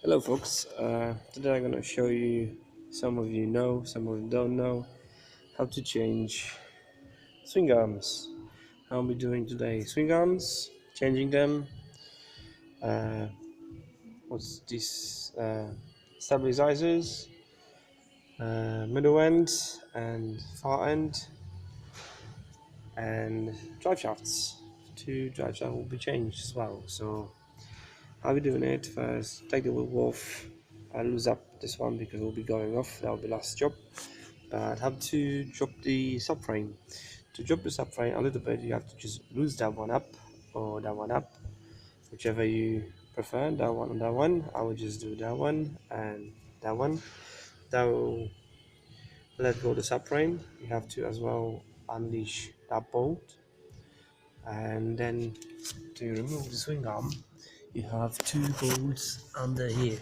Hello folks, today I'm going to show you, some of you know, some of you don't know, how to change swing arms. How I'll be doing today, swing arms, changing them, uh, what's this, stabilizers, middle end and far end, and drive shafts. Two drive shafts will be changed as well. So I'll be doing it first. Take the wheel off. I'll lose up this one because we'll be going off. That will be last job. But I have to drop the subframe. To drop the subframe a little bit, you have to just lose that one up or that one up, whichever you prefer. That one and that one. I will just do that one and that one. That will let go the subframe. You have to as well unleash that bolt, and then to remove the swing arm, you have two bolts under here.